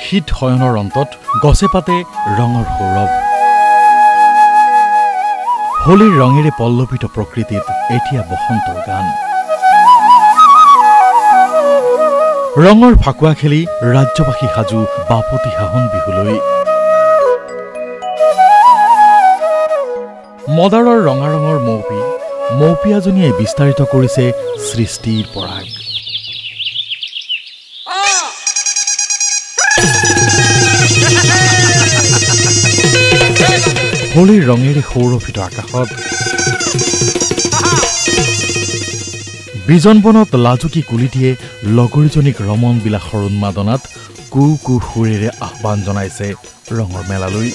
শীত শয়নৰ অন্তত গছে পাতে ৰঙৰ সৌৰভ হোলীৰ ৰঙেৰে পল্লৱিত প্ৰকৃতিত এতিয়া বসন্তৰ গান ৰঙৰ ফাকুৱা খেলি ৰাজ্যবাসী সাজু বাপতি সাহন বিহুলৈ মদাৰৰ ৰঙা ৰঙৰ মৌপিয়াজনীয়ে বিস্তাৰিত কৰিছে সৃষ্টিৰ পৰাগ হোলীৰ ৰঙেৰে সৌৰভিত আকাশত বিজনবনত লাজুকী কুলিটিয়ে লগৰীজনীক ৰমন বিলাসৰ উন্মাদনাত কু কু সুৰেৰে আহ্বান জনাইছে ৰঙৰ মেলালৈ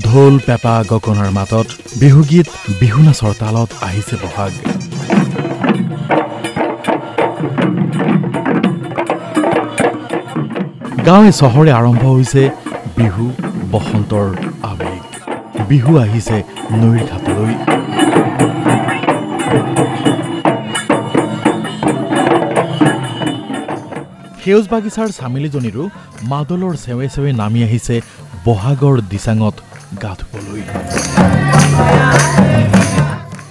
ঢোল পেপা গগনাৰ মাতত বিহুগীত বিহু নাচৰ তালত আহিছে বহাগ গাঁৱে চহৰে আৰম্ভ হৈছে বিহু বসন্তৰ আবেগ বিহু আহিছে নৈৰ ঘাটলৈ সেউজ বাগিচাৰ চামিলিজনীৰো মাদলৰ চেৱে চেৱে নামি আহিছে বহাগৰ দিচাঙত গা ধুবলৈ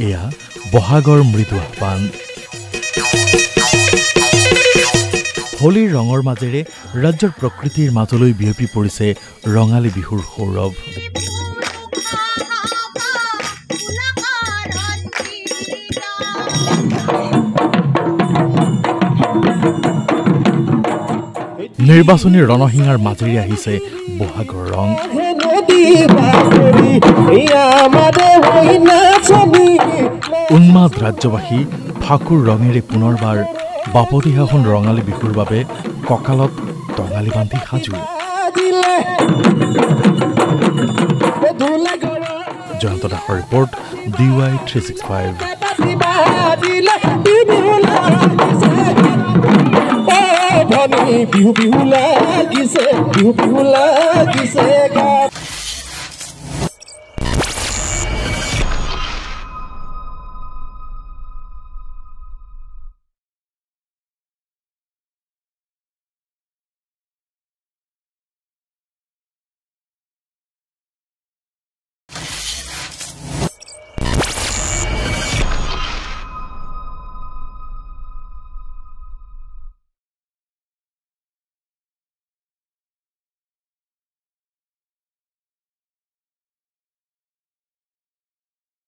এয়া বহাগৰ মৃদু আহ্বান হোলীৰ ৰঙৰ মাজেৰে ৰাজ্যৰ প্ৰকৃতিৰ মাজলৈ বিয়পি পৰিছে ৰঙালী বিহুৰ সৌৰভ নিৰ্বাচনী ৰণসিঙাৰ মাজেৰে আহিছে বহাগৰ ৰং উন্মাদ ৰাজ্যবাসী ফাকুৰ ৰঙেৰে পুনৰবাৰ বাপতি সাহন ৰঙালী বিহুৰ বাবে কঁকালত টঙালি বান্ধি সাজু জয়ন্ত দাসৰ ৰিপৰ্ট DY 365 বিহু বিহু লাগিছে